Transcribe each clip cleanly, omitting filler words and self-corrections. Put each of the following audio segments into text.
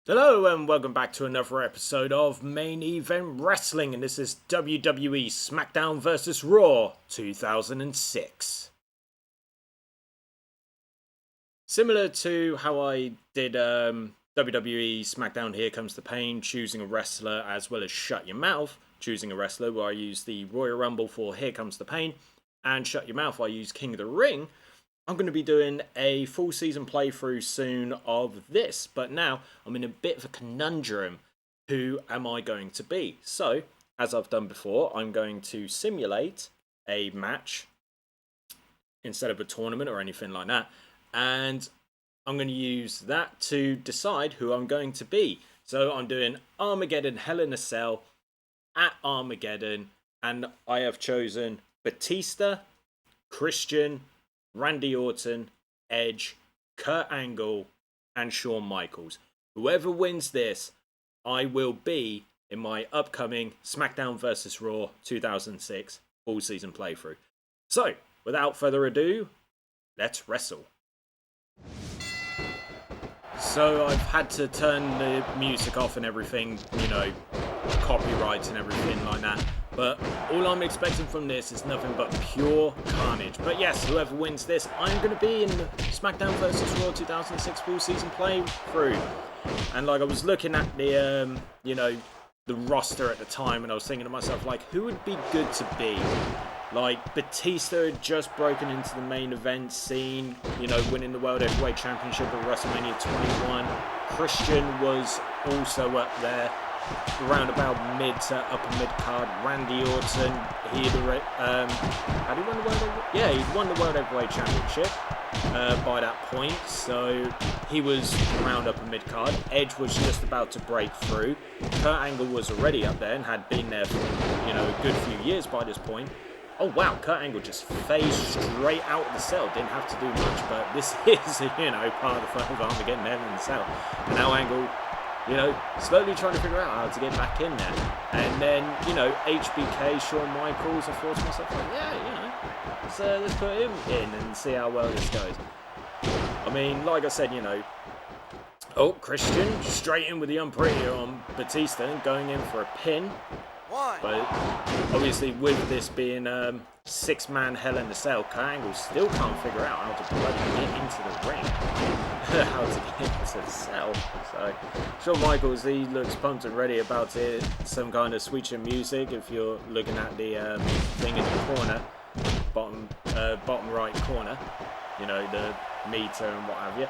Hello and welcome back to another episode of Main Event Wrestling, and this is WWE Smackdown vs. Raw 2006. Similar to how I did WWE Smackdown Here Comes the Pain, choosing a wrestler as well as Shut Your Mouth, choosing a wrestler where I use the Royal Rumble for Here Comes the Pain, and Shut Your Mouth where I use King of the Ring, I'm going to be doing a full season playthrough soon of this, but now I'm in a bit of a conundrum. Who am I going to be? So, as I've done before, I'm going to simulate a match instead of a tournament or anything like that, and I'm going to use that to decide who I'm going to be. So I'm doing Armageddon Hell in a Cell at Armageddon, and I have chosen Batista, Christian, Randy Orton, Edge, Kurt Angle, and Shawn Michaels. Whoever wins this, I will be in my upcoming SmackDown vs. Raw 2006 full season playthrough. So, without further ado, let's wrestle. So I've had to turn the music off and everything, copyrights and everything like that. But all I'm expecting from this is nothing but pure carnage. But yes, whoever wins this, I'm going to be in the SmackDown vs. Raw 2006 full season playthrough. And I was looking at the, the roster at the time, and I was thinking to myself, who would be good to be? Batista had just broken into the main event scene, winning the World Heavyweight Championship at WrestleMania 21. Christian was also up there, around about mid to upper mid card. Randy Orton, he'd won the he'd won the World Heavyweight Championship by that point, so he was around upper mid card. Edge was just about to break through. Kurt Angle was already up there and had been there for a good few years by this point. Oh wow, Kurt Angle just phased straight out of the cell. Didn't have to do much, but this is, part of the fun of Armageddon Hell in the Cell. And now Angle, slowly trying to figure out how to get back in there. And then, HBK, Shawn Michaels, I thought to myself, let's put him in and see how well this goes. I mean, like I said, Christian straight in with the unpretty on Batista and going in for a pin. But obviously with this being six-man Hell in a Cell, Kurt Angle still can't figure out how to bloody get into the ring. How to get into the cell. So Shawn Michaels, he looks pumped and ready about it. Some kind of switching music if you're looking at the thing in the corner, bottom right corner, the meter and what have you.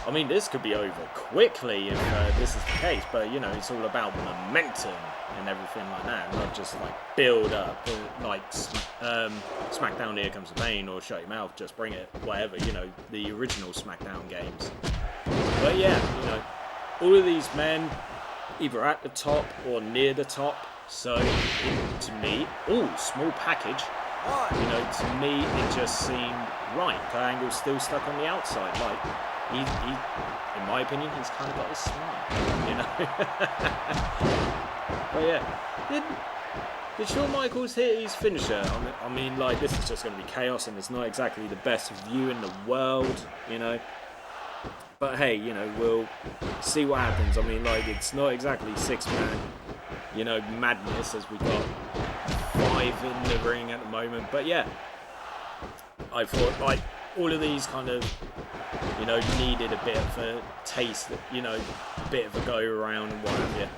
I mean, this could be over quickly if this is the case, but it's all about momentum and everything like that, not just build up like SmackDown Here Comes the Pain or Shut Your Mouth, just bring it, whatever, the original SmackDown games. But yeah, all of these men either at the top or near the top, so to me, small package, to me it just seemed right. Kurt Angle's still stuck on the outside, he, in my opinion, he's kind of got his smile, But yeah, did Shawn Michaels hit his finisher? I mean, this is just going to be chaos, and it's not exactly the best view in the world, But hey, we'll see what happens. I mean, it's not exactly six-man, madness, as we got 5 in the ring at the moment. But yeah, I thought, all of these kind of, needed a bit of a taste, a bit of a go around and what have you.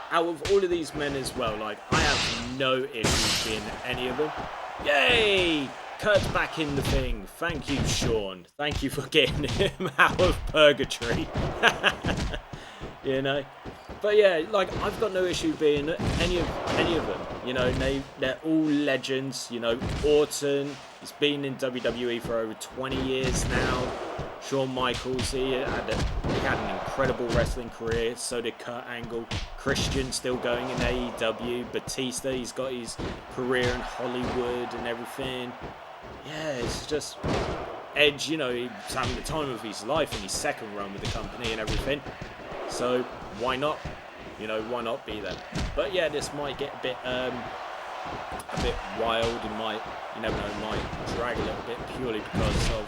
Out of all of these men as well, I have no issues being any of them. Yay! Kurt's back in the thing. Thank you, Shawn. Thank you for getting him out of purgatory. But yeah, I've got no issue being any of them. They're all legends. Orton, he's been in WWE for over 20 years now. Shawn Michaels, he had an incredible wrestling career. So did Kurt Angle. Christian still going in AEW. Batista, he's got his career in Hollywood and everything. Yeah, it's just Edge. He's having the time of his life in his second run with the company and everything. So why not? Why not be there? But yeah, this might get a bit wild. It might, you never know, might drag a little bit purely because of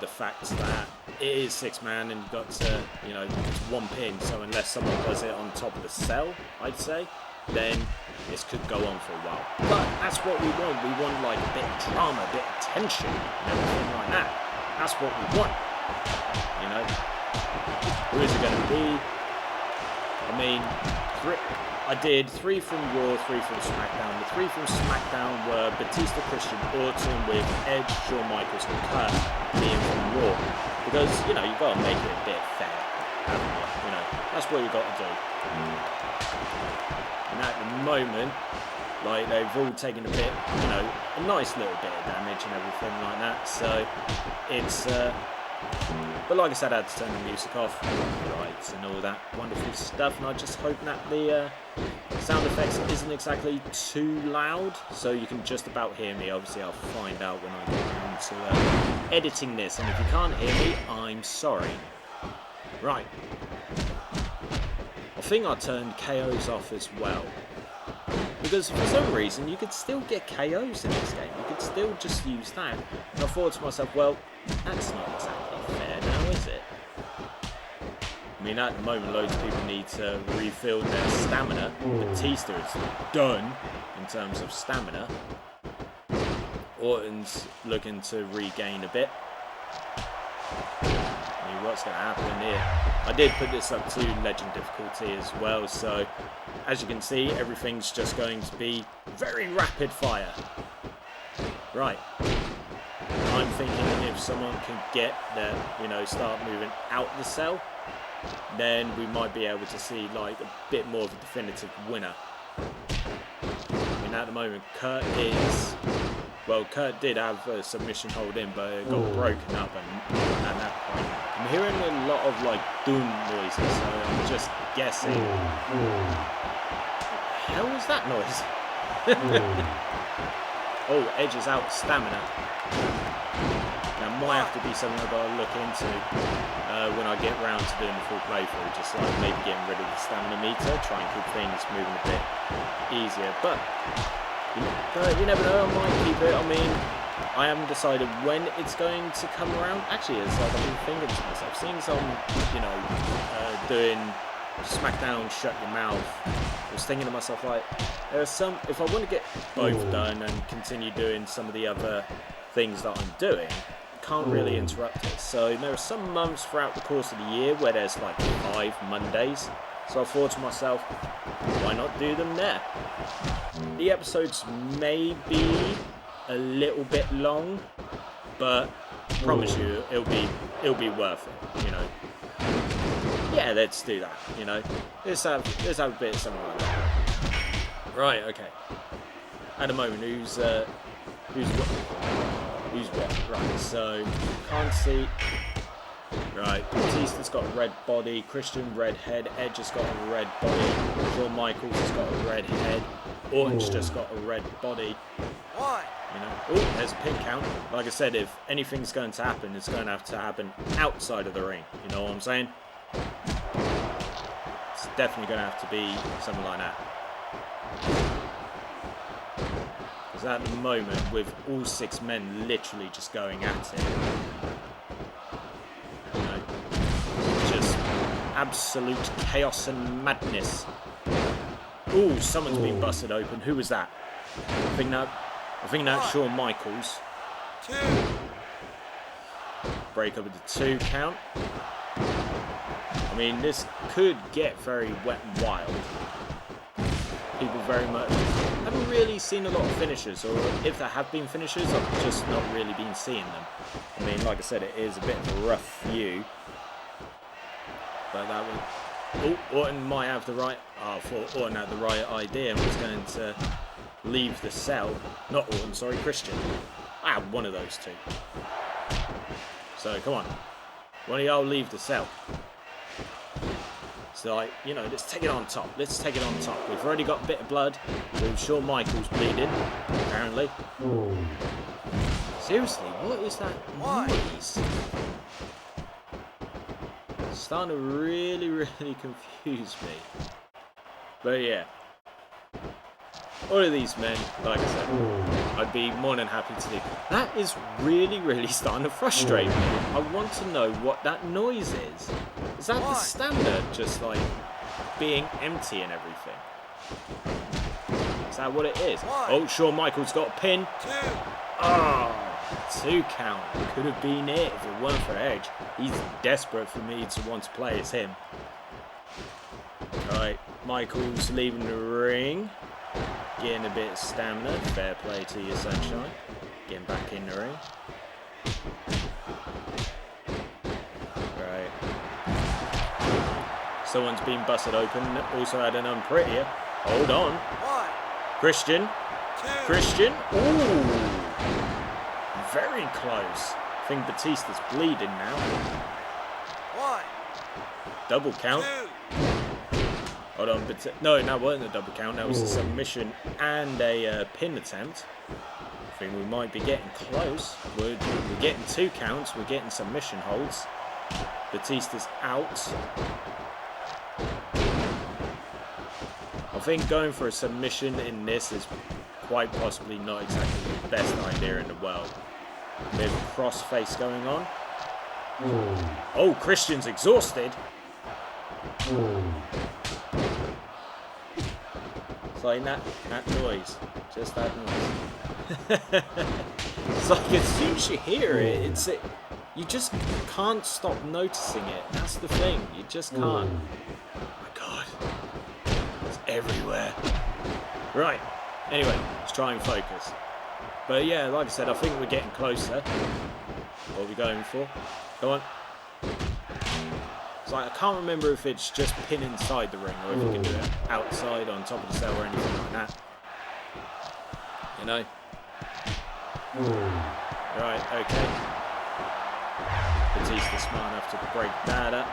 the fact that it is 6-man and you've got to, you know, it's one pin. So unless someone does it on top of the cell, I'd say, then this could go on for a while. But that's what we want. We want like a bit of drama, a bit of tension, and everything like that. That's what we want. You know, who is it going to be? I mean, I did 3 from Raw, 3 from SmackDown. The 3 from SmackDown were Batista, Christian, Orton, with Edge, Shawn Michaels, and Kurt being from Raw. Because, you know, you've got to make it a bit fair, haven't you? You know, that's what you've got to do. And at the moment, like, they've all taken a bit, you know, a nice little bit of damage and everything like that. So, it's, but like I said, I had to turn the music off, lights and all that wonderful stuff, and I just hope that the sound effects isn't exactly too loud, so you can just about hear me. Obviously, I'll find out when I get around to editing this, and if you can't hear me, I'm sorry. Right. I think I turned KOs off as well, because for some reason you could still get KOs in this game. You could still just use that. And I thought to myself, well, that's not exactly fair now, is it? I mean, at the moment, loads of people need to refill their stamina. Batista is done in terms of stamina. Orton's looking to regain a bit. I mean, what's going to happen here? I did put this up to Legend difficulty as well, so as you can see, everything's just going to be very rapid fire. Right. I'm thinking if someone can get there, you know, start moving out the cell, then we might be able to see like a bit more of a definitive winner. I mean, at the moment, Kurt did have a submission hold in, but it got broken up, and at that point, I'm hearing a lot of like doom noises, so I'm just guessing. What the hell was that noise? Oh, Edge is out stamina. Now, might have to be something I've got to look into when I get round to doing the full playthrough, just like maybe getting rid of the stamina meter, try and keep things moving a bit easier. But you never know, I might keep it. I mean, I haven't decided when it's going to come around. Actually, it's like I've been thinking to myself, seeing some, you know, doing Smackdown, Shut Your Mouth, I was thinking to myself, like, there are some, if I want to get both done and continue doing some of the other things that I'm doing, can't really interrupt it. So there are some months throughout the course of the year where there's like 5 Mondays. So I thought to myself, why not do them there? The episodes may be a little bit long, but I promise you it'll be worth it, you know. Yeah, let's do that, you know. Let's have a bit of something like that. Right, okay. At the moment, who's what? Right, so can't see. Right, Batista's got a red body, Christian red head, Edge has got a red body, Shawn Michaels has got a red head, Orton's just got a red body. You know, oh, there's a pin count. Like I said, if anything's going to happen, it's going to have to happen outside of the ring. You know what I'm saying? It's definitely going to have to be something like that. Because at the moment, with all 6 men literally just going at it, you know, just absolute chaos and madness. Ooh, someone's been busted open. Who was that? I think that's Shawn Michaels. 2. Break up with the 2 count. I mean, this could get very wet and wild. People very much haven't really seen a lot of finishers, or if there have been finishers, I've just not really been seeing them. I mean, like I said, it is a bit of a rough view. But that was... Oh, Orton might have the right... Oh, I thought Orton had the right idea and was going to leave the cell. Not Orton, sorry, Christian. I have one of those 2. So, come on. One of y'all leave the cell. So, like, you know, let's take it on top. Let's take it on top. We've already got a bit of blood. With Shawn Michaels bleeding, apparently. Seriously, what is that noise? It's starting to really, really confuse me. But yeah. all of these men, like I said, I'd be more than happy to do. That is really, really starting to frustrate me. I want to know what that noise is. Is that the stamina just like being empty and everything? Is that what it is? Oh, Shawn Michaels got a pin. Oh, 2 count. Could have been it if it weren't for Edge. He's desperate for me to want to play as him. Right, Michaels leaving the ring. Getting a bit of stamina. Fair play to you, Sunshine. Getting back in the ring. Right. Someone's been busted open. Also had an unprettier. Hold on. Christian. Christian. Ooh. Very close. I think Batista's bleeding now. Double count. Hold on, but no, that wasn't a double count. That was a submission and a pin attempt. I think we might be getting close. We're getting 2 counts. We're getting submission holds. Batista's out. I think going for a submission in this is quite possibly not exactly the best idea in the world. Bit of cross-face going on. Oh, Christian's exhausted. It's like that noise. Just that noise. It's like as soon as you hear it, you just can't stop noticing it. That's the thing. You just can't. Oh my God. It's everywhere. Right. Anyway, let's try and focus. But yeah, like I said, I think we're getting closer. What are we going for? Go on. It's like, I can't remember if it's just pin inside the ring or if you can do it outside, on top of the cell or anything like that. You know? Right, okay. Batista smart enough to break that up.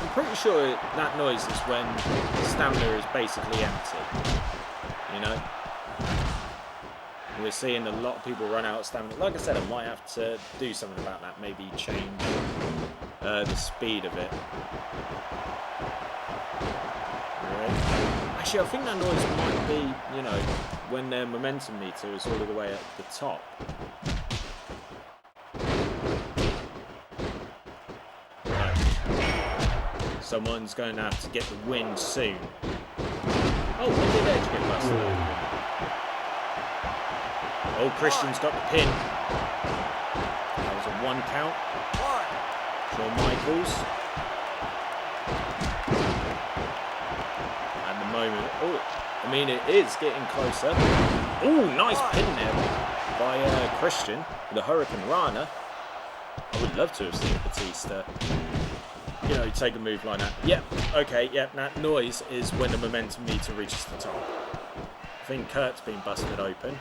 I'm pretty sure that noise is when stamina is basically empty. You know? We're seeing a lot of people run out of stamina. Like I said, I might have to do something about that. Maybe change the speed of it. Right. Actually, I think that noise might be, you know, when their momentum meter is all the way at the top. Right. Someone's going to have to get the win soon. Oh, when did Edge get busted open? Oh, Christian's got the pin. That was a 1 count. Shawn Michaels. At the moment. Oh, I mean, it is getting closer. Oh, nice pin there by Christian with a Hurricane Rana. I would love to have seen Batista, you know, take a move like that. Yep, okay, yep, that noise is when the momentum meter reaches the top. I think Kurt's been busted open.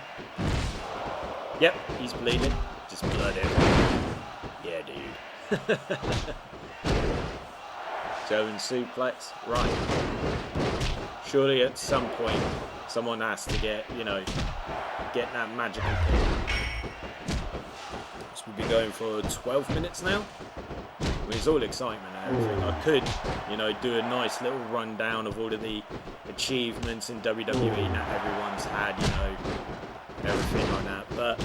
Yep, he's bleeding. Just blood everywhere. Yeah, dude. German suplex. Right. Surely at some point, someone has to get, you know, get that magical pin. So we'll be going for 12 minutes now. I mean, it's all excitement and everything. I could, you know, do a nice little rundown of all of the achievements in WWE that everyone's had, you know, everything like that, but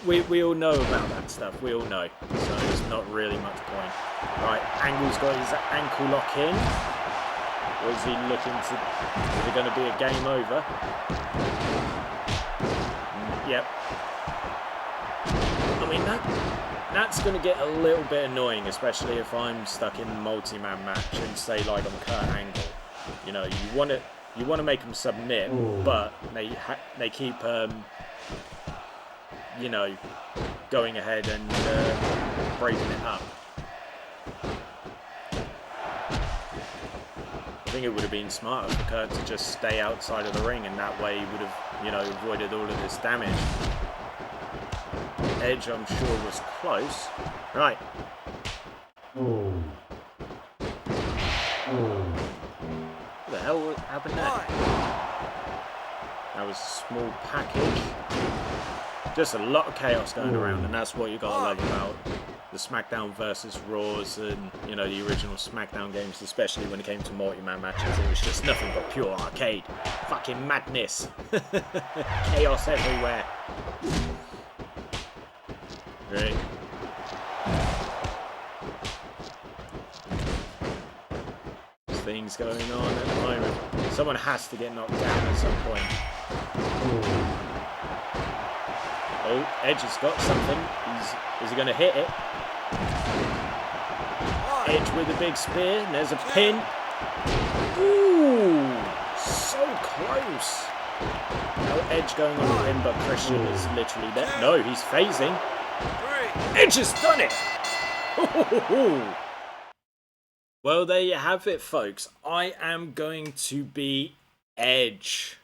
we all know about that stuff. We all know, so there's not really much point. Right, Angle's got his ankle lock in. Or is he looking to? Is it going to be a game over? Yep. I mean that's going to get a little bit annoying, especially if I'm stuck in a multi-man match and say like I'm Kurt Angle. You know, you want to make them submit, but they keep you know, going ahead and breaking it up. I think it would have been smarter for Kurt to just stay outside of the ring, and that way he would have, you know, avoided all of this damage. Edge, I'm sure, was close. Right. What the hell happened there? That was a small package. Just a lot of chaos going around, and that's what you gotta love about the SmackDown versus Raws and, you know, the original SmackDown games, especially when it came to multi-man matches, it was just nothing but pure arcade. Fucking madness. Chaos everywhere. Right. There's things going on at the moment. Someone has to get knocked down at some point. Oh, Edge has got something. Is he going to hit it? Edge with a big spear. And there's a pin. Ooh, so close. No Edge going on the pin, but Christian is literally there. No, he's phasing. Edge has done it. Well, there you have it, folks. I am going to be Edge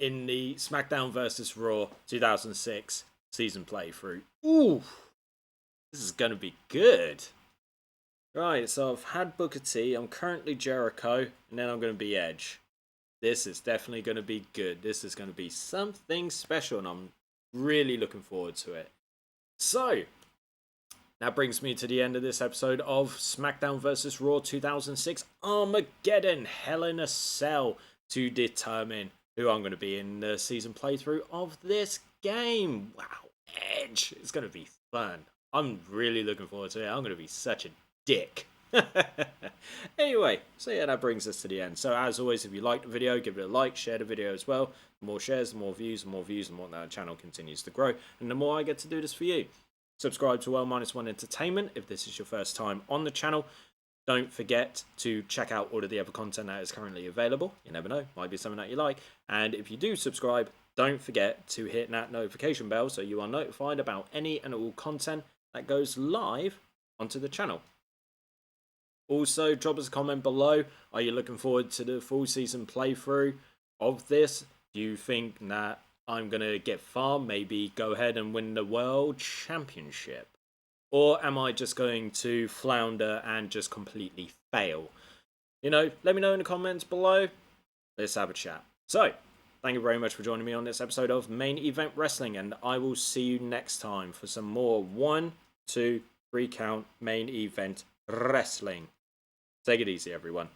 in the SmackDown vs. Raw 2006 season playthrough. Ooh, this is going to be good. Right, so I've had Booker T, I'm currently Jericho, and then I'm going to be Edge. This is definitely going to be good. This is going to be something special, and I'm really looking forward to it. So, that brings me to the end of this episode of SmackDown vs. Raw 2006 Armageddon Hell in a Cell to determine who I'm going to be in the season playthrough of this game. Wow, Edge. It's going to be fun. I'm really looking forward to it. I'm going to be such a dick. Anyway, so yeah, that brings us to the end. So as always, if you liked the video, give it a like, share the video as well. The more shares, the more views, the more that channel continues to grow, and the more I get to do this for you. Subscribe to L-1 Entertainment if this is your first time on the channel. Don't forget to check out all of the other content that is currently available. You never know, might be something that you like. And if you do subscribe, don't forget to hit that notification bell so you are notified about any and all content that goes live onto the channel. Also, drop us a comment below. Are you looking forward to the full season playthrough of this? Do you think that I'm going to get far, maybe go ahead and win the World Championship? Or am I just going to flounder and just completely fail? You know, let me know in the comments below. Let's have a chat. So, thank you very much for joining me on this episode of Main Event Wrestling, and I will see you next time for some more 1, 2, 3 count Main Event Wrestling. Take it easy, everyone.